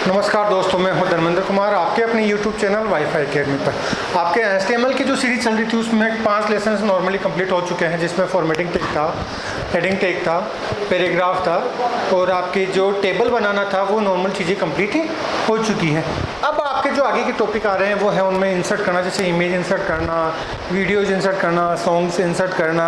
नमस्कार दोस्तों, मैं हूं धर्मेंद्र कुमार, आपके अपने YouTube चैनल वाईफाई अकेडमी पर। आपके HTML की जो सीरीज चल रही थी उसमें 5 लेसन नॉर्मली कंप्लीट हो चुके हैं, जिसमें फॉर्मेटिंग टैग था, हेडिंग टैग था, पैराग्राफ था और आपकी जो टेबल बनाना था वो नॉर्मल चीज़ें कंप्लीट हो चुकी हैं। अब आपके जो आगे के टॉपिक आ रहे हैं वो है उनमें इंसर्ट करना, जैसे इमेज इंसर्ट करना, वीडियोज़ इंसर्ट करना, सॉन्ग्स इंसर्ट करना,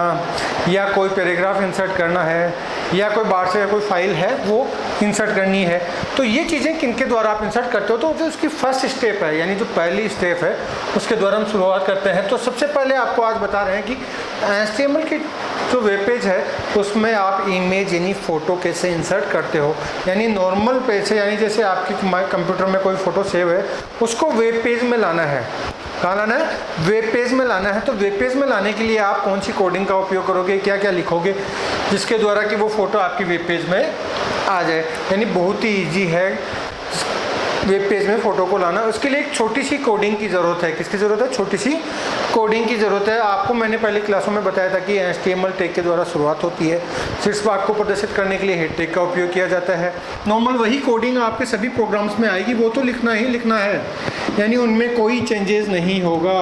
या कोई पैराग्राफ इंसर्ट करना है, या कोई बाहर से कोई फाइल है वो इंसर्ट करनी है। तो ये चीज़ें किनके द्वारा आप इंसर्ट करते हो, तो जो उसकी फर्स्ट स्टेप है, यानी जो पहली स्टेप है उसके द्वारा हम शुरुआत करते हैं। तो सबसे पहले आपको आज बता रहे हैं कि HTML की जो वेब पेज है उसमें आप इमेज यानी फ़ोटो कैसे इंसर्ट करते हो। यानी नॉर्मल पेज से, यानी जैसे आपके कंप्यूटर में कोई फ़ोटो सेव है उसको वेब पेज में लाना है। कहाँ लाना है? वेब पेज में लाना है। तो वेब पेज में लाने के लिए आप कौन सी कोडिंग का उपयोग करोगे, क्या क्या लिखोगे जिसके द्वारा कि वो फ़ोटो आपकी वेब पेज में आ जाए। यानी बहुत ही ईजी है वेब पेज में फ़ोटो को लाना। उसके लिए एक छोटी सी कोडिंग की ज़रूरत है। किसकी ज़रूरत है? छोटी सी कोडिंग की ज़रूरत है। आपको मैंने पहले क्लासों में बताया था कि HTML टैग के द्वारा शुरुआत होती है। शीर्ष भाग को प्रदर्शित करने के लिए हेड टैग का उपयोग किया जाता है। नॉर्मल वही कोडिंग आपके सभी प्रोग्राम्स में आएगी, वो तो लिखना ही लिखना है, यानी उनमें कोई चेंजेस नहीं होगा।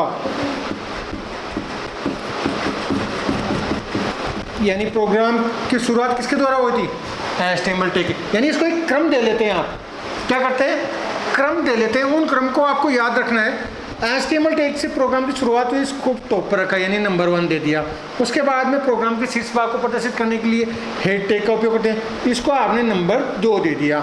यानी प्रोग्राम की शुरुआत किसके द्वारा हुई थी? HTML tag. यानी इसको एक क्रम दे लेते हैं। आप क्या करते हैं? क्रम दे लेते हैं। उन क्रम को आपको याद रखना है। HTML टैग से प्रोग्राम की शुरुआत हुई, इसको टॉप पर रखा, यानी नंबर 1 दे दिया। उसके बाद में प्रोग्राम के शीर्ष भाग को प्रदर्शित करने के लिए हेड टैग का उपयोग करते हैं, इसको आपने नंबर 2 दे दिया।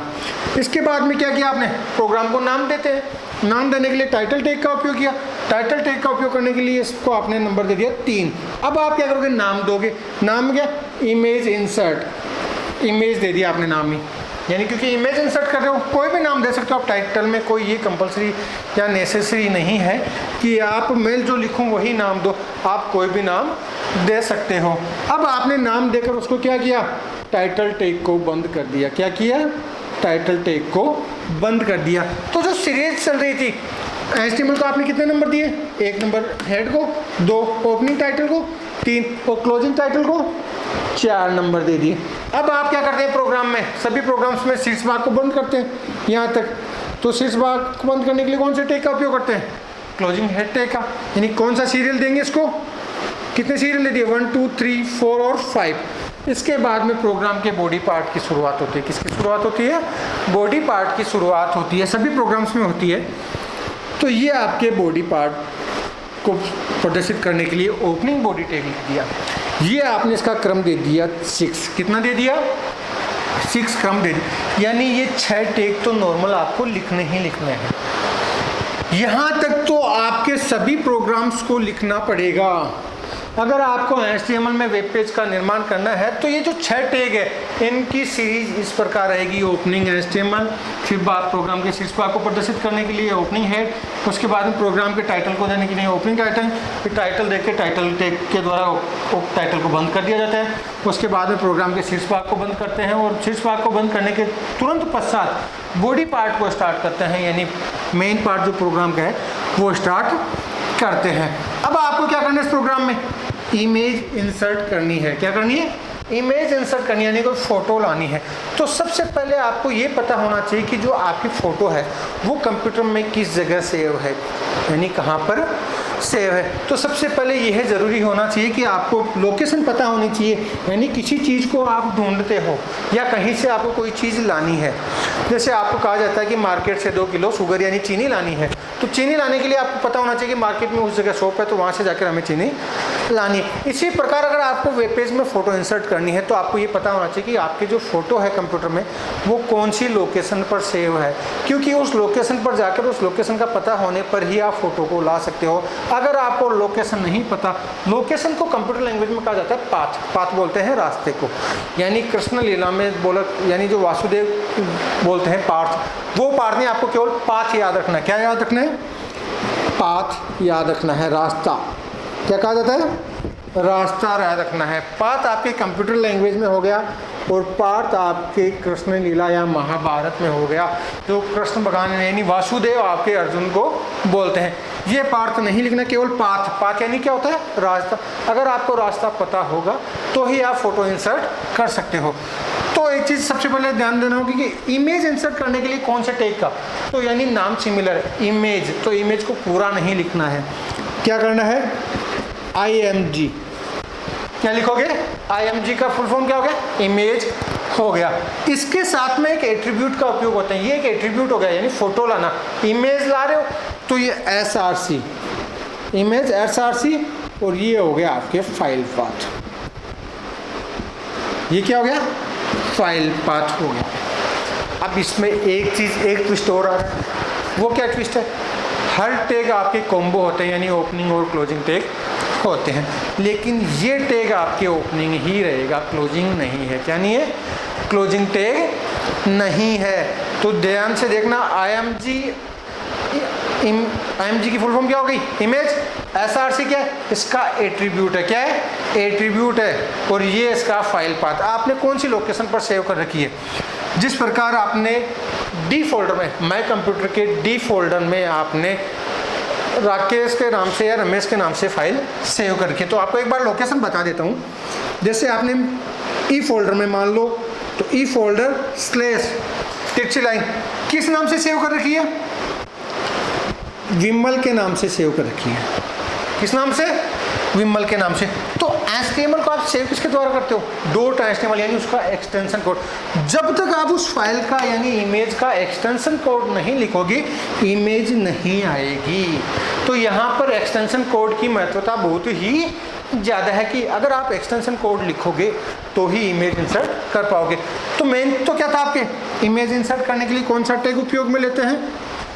इसके बाद में क्या किया आपने? प्रोग्राम को नाम देते हैं। नाम देने के लिए टाइटल टैग का उपयोग किया। टाइटल टैग का उपयोग करने के लिए इसको आपने नंबर दे दिया 3। अब आप क्या करोगे? नाम दोगे। नाम क्या? Image insert. इमेज दे दिया आपने नाम ही, यानी क्योंकि इमेज इंसर्ट कर रहे हो कोई भी नाम दे सकते हो आप टाइटल में। कोई ये कंपलसरी या नेसेसरी नहीं है कि आप मैं जो लिखूं वही नाम दो, आप कोई भी नाम दे सकते हो। अब आपने नाम देकर उसको क्या किया? टाइटल टैग को बंद कर दिया। क्या किया? टाइटल टैग को बंद कर दिया। तो जो सीरीज चल रही थी HTML को आपने कितने नंबर दिए? 1 नंबर हेड को, 2 ओपनिंग टाइटल को, 3 और क्लोजिंग टाइटल को 4 नंबर दे दिए। अब आप क्या करते हैं प्रोग्राम में? सभी प्रोग्राम्स में शीर्ष भाग को बंद करते हैं यहाँ तक। तो शीर्ष भाग को बंद करने के लिए कौन से टैग का उपयोग करते हैं? क्लोजिंग हेड टैग का। यानी कौन सा सीरियल देंगे इसको? कितने सीरियल दे दिए? 1 2 3 4 और 5। इसके बाद में प्रोग्राम के बॉडी पार्ट की शुरुआत होती है। किसकी शुरुआत होती है? बॉडी पार्ट की शुरुआत होती है। सभी प्रोग्राम्स में होती है। तो ये आपके बॉडी पार्ट को प्रदर्शित करने के लिए ओपनिंग बॉडी टैग लिख दिया। ये आपने इसका क्रम दे दिया 6। कितना दे दिया? 6 क्रम दे दिया। यानी ये 6 टैग तो नॉर्मल आपको लिखने ही लिखने हैं। यहाँ तक तो आपके सभी प्रोग्राम्स को लिखना पड़ेगा। अगर आपको HTML में वेब पेज का निर्माण करना है तो ये जो 6 टैग है इनकी सीरीज इस प्रकार रहेगी। ओपनिंग HTML, फिर बाद प्रोग्राम के शीर्ष भाग को प्रदर्शित करने के लिए ओपनिंग हेड, उसके बाद में प्रोग्राम के टाइटल को देने के लिए ओपनिंग टाइटल, फिर टाइटल देके टाइटल टैग के द्वारा टाइटल को बंद कर दिया जाता है। उसके बाद में प्रोग्राम के शीर्ष भाग को बंद करते हैं और शीर्ष भाग को बंद करने के तुरंत पश्चात बॉडी पार्ट को स्टार्ट करते हैं, यानी मेन पार्ट जो प्रोग्राम का है वो स्टार्ट करते हैं। अब आपको क्या करना है इस प्रोग्राम में? इमेज इंसर्ट करनी है। क्या करनी है? इमेज इंसर्ट करनी, यानी कोई फ़ोटो लानी है। तो सबसे पहले आपको ये पता होना चाहिए कि जो आपकी फ़ोटो है वो कंप्यूटर में किस जगह सेव है, यानी कहाँ पर सेव है। तो सबसे पहले यह ज़रूरी होना चाहिए कि आपको लोकेशन पता होनी चाहिए। यानी किसी चीज़ को आप ढूंढते हो या कहीं से आपको कोई चीज़ लानी है। जैसे आपको कहा जाता है कि मार्केट से 2 किलो शुगर यानी चीनी लानी है, तो चीनी लाने के लिए आपको पता होना चाहिए कि मार्केट में उस जगह शॉप है, तो वहाँ से जाकर हमें चीनी लानी है। इसी प्रकार अगर आपको वेब पेज में फ़ोटो इंसर्ट करनी है तो आपको ये पता होना चाहिए कि आपकी जो फ़ोटो है कंप्यूटर में वो कौन सी लोकेशन पर सेव है, क्योंकि उस लोकेशन पर जाकर उस लोकेशन का पता होने पर ही आप फ़ोटो को ला सकते हो। अगर आपको लोकेशन नहीं पता, लोकेशन को कंप्यूटर लैंग्वेज में कहा जाता है पाथ। पाथ बोलते हैं रास्ते को। यानी कृष्ण लीला में बोला, यानी जो वासुदेव बोलते हैं पार्थ, वो पार्थ नहीं, आपको केवल पाथ याद रखना है। क्या याद रखना है? पाथ याद रखना है। रास्ता क्या कहा जाता है? रास्ता याद रखना है। पाथ आपके कंप्यूटर लैंग्वेज में हो गया और पार्थ आपके कृष्ण लीला या महाभारत में हो गया। जो कृष्ण भगवान यानी वासुदेव आपके अर्जुन को बोलते हैं। ये पार्थ नहीं लिखना, केवल पाथ। पाथ यानी क्या होता है? रास्ता। अगर आपको रास्ता पता होगा तो ही आप फोटो इंसर्ट कर सकते हो। तो आपको एक चीज़ सबसे पहले ध्यान देना होगी कि इमेज इंसर्ट करने के लिए कौन से टैग का, तो यानी नाम सिमिलर है इमेज, तो इमेज को पूरा नहीं लिखना है, क्या करना है IMG, क्या लिखोगे IMG का फुल फॉर्म क्या हो गया इमेज हो गया। इसके साथ में एक एट्रीब्यूट का उपयोग होता है, ये एक एट्रीब्यूट हो गया यानी फोटो लाना, इमेज ला रहे हो तो ये SRC इमेज SRC, और ये हो गया आपके फाइल पाथ, ये क्या हो गया फाइल पाथ हो गया। अब इसमें एक चीज़ एक ट्विस्ट और आ रहा है, वो क्या ट्विस्ट है, हर टैग आपके कॉम्बो होते हैं यानी ओपनिंग और क्लोजिंग टैग होते हैं, लेकिन ये टैग आपके ओपनिंग ही रहेगा, क्लोजिंग नहीं है, क्या नहीं है क्लोजिंग टैग नहीं है। तो ध्यान से देखना IMG की फुल फॉर्म क्या हो गई इमेज, SRC क्या है इसका एट्रीब्यूट है, क्या है एट्रीब्यूट है, और ये इसका फाइल पाथ आपने कौन सी लोकेशन पर सेव कर रखी है। जिस प्रकार आपने डी फोल्डर में माय कंप्यूटर के डी फोल्डर में आपने राकेश के नाम से या रमेश के नाम से फाइल सेव कर रखी है, तो आपको एक बार लोकेशन बता देता हूँ। जैसे आपने ई फोल्डर में मान लो तो ई फोल्डर स्लैश टिक्ची लाइन किस नाम से सेव कर रखी है, विमल के नाम से सेव कर रखी है, किस नाम से विमल के नाम से। तो HTML को आप सेव किसके द्वारा करते हो, .html यानी उसका एक्सटेंशन कोड। जब तक आप उस फाइल का यानी इमेज का एक्सटेंशन कोड नहीं लिखोगे इमेज नहीं आएगी। तो यहाँ पर एक्सटेंशन कोड की महत्वता बहुत ही ज़्यादा है कि अगर आप एक्सटेंशन कोड लिखोगे तो ही इमेज इंसर्ट कर पाओगे। तो मेन तो क्या था आपके इमेज इंसर्ट करने के लिए कौन सा टैग उपयोग में लेते हैं,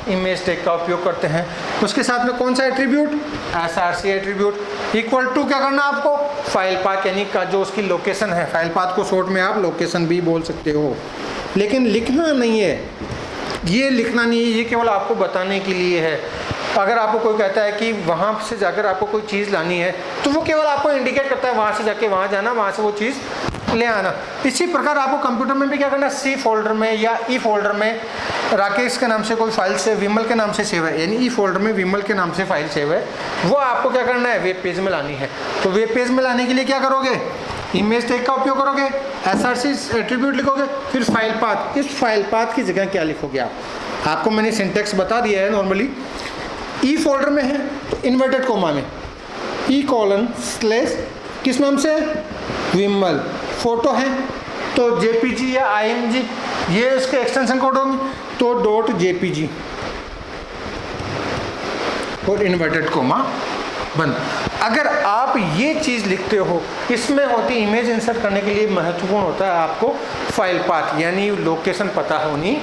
इमेज टैग का उपयोग करते हैं। उसके साथ में कौन सा attribute SRC attribute equal to क्या करना आपको फाइल पाथ यानी का जो उसकी लोकेशन है, फाइल पाथ को शॉर्ट में आप लोकेशन भी बोल सकते हो, लेकिन लिखना नहीं है, ये लिखना नहीं है, ये केवल आपको बताने के लिए है। अगर आपको कोई कहता है कि वहाँ से जाकर आपको कोई चीज़ लानी है तो वो केवल आपको इंडिकेट करता है वहाँ से जाके वहाँ जाना, वहाँ से वो चीज़ ले आना। इसी प्रकार आपको कंप्यूटर में भी क्या करना, C फोल्डर में या E फोल्डर में राकेश के नाम से कोई फाइल से विमल के नाम से सेव है यानी E फोल्डर में विमल के नाम से फाइल सेव है, वो आपको क्या करना है वेब पेज में लानी है। तो वेब पेज में लाने के लिए क्या करोगे, इमेज टैग का उपयोग करोगे, SRC एट्रीब्यूट लिखोगे, फिर फाइल पाथ। इस फाइल पाथ की जगह क्या लिखोगे आपको मैंने सिंटेक्स बता दिया है। नॉर्मली E फोल्डर में है तो इन्वर्टेड कोमा में E:/ किस नाम से विमल, फोटो है तो JPG या IMG ये उसके एक्सटेंशन कोड होंगे तो .jpg और इन्वर्टेड कोमा बंद। अगर आप ये चीज़ लिखते हो, इसमें होती इमेज इंसर्ट करने के लिए महत्वपूर्ण होता है आपको फाइल पाथ यानी लोकेशन पता होनी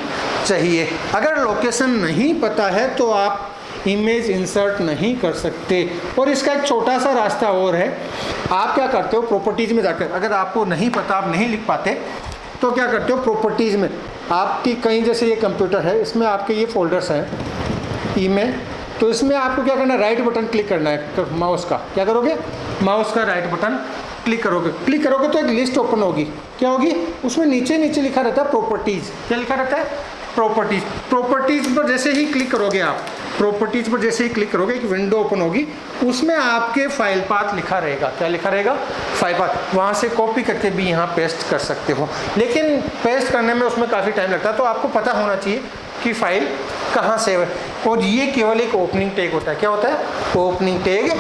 चाहिए। अगर लोकेशन नहीं पता है तो आप इमेज इंसर्ट नहीं कर सकते। और इसका एक छोटा सा रास्ता और है, आप क्या करते हो प्रॉपर्टीज़ में जाकर, अगर आपको नहीं पता आप नहीं लिख पाते तो क्या करते हो प्रॉपर्टीज़ में आपकी कहीं जैसे ये कंप्यूटर है इसमें आपके ये फोल्डर्स हैं ई में, तो इसमें आपको क्या करना है राइट बटन क्लिक करना है माउस का, क्या करोगे माउस का राइट बटन क्लिक करोगे तो एक लिस्ट ओपन होगी, क्या होगी उसमें नीचे लिखा रहता है प्रॉपर्टीज़, क्या लिखा रहता है प्रॉपर्टीज़ पर जैसे ही क्लिक करोगे आप प्रॉपर्टीज़ पर जैसे ही क्लिक करोगे एक विंडो ओपन होगी, उसमें आपके फाइल पाथ लिखा रहेगा, क्या लिखा रहेगा फाइल पाथ। वहाँ से कॉपी करके भी यहाँ पेस्ट कर सकते हो, लेकिन पेस्ट करने में उसमें काफ़ी टाइम लगता है, तो आपको पता होना चाहिए कि फाइल कहाँ सेव है। और ये केवल एक ओपनिंग टैग होता है, क्या होता है ओपनिंग टैग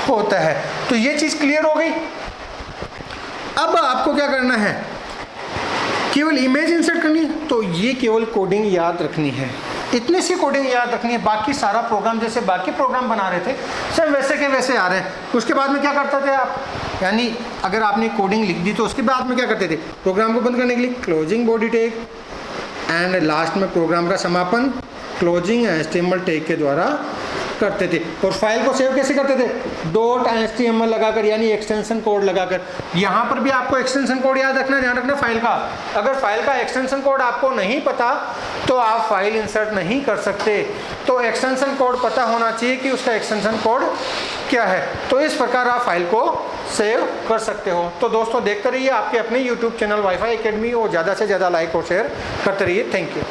होता है। तो ये चीज़ क्लियर हो गई। अब आपको क्या करना है, केवल इमेज इंसर्ट करनी है तो ये केवल कोडिंग याद रखनी है, इतनी सी कोडिंग याद रखनी है। बाकी सारा प्रोग्राम जैसे बाकी प्रोग्राम बना रहे थे सब वैसे के वैसे आ रहे हैं। उसके बाद में क्या करते थे आप, यानी अगर आपने कोडिंग लिख दी तो उसके बाद में क्या करते थे प्रोग्राम को बंद करने के लिए closing body tag and last में प्रोग्राम का समापन क्लोजिंग HTML टैग के द्वारा करते थे। और फाइल को सेव कैसे करते थे .html लगाकर यानी एक्सटेंशन कोड लगाकर। यहाँ पर भी आपको एक्सटेंशन कोड याद रखना, ध्यान रखना फाइल का। अगर फाइल का एक्सटेंशन कोड आपको नहीं पता तो आप फाइल इंसर्ट नहीं कर सकते। तो एक्सटेंशन कोड पता होना चाहिए कि उसका एक्सटेंशन कोड क्या है, तो इस प्रकार आप फाइल को सेव कर सकते हो। तो दोस्तों देखते रहिए आपके अपने YouTube चैनल वाईफाई एकेडमी और ज़्यादा से ज़्यादा लाइक और शेयर करते रहिए। Thank you.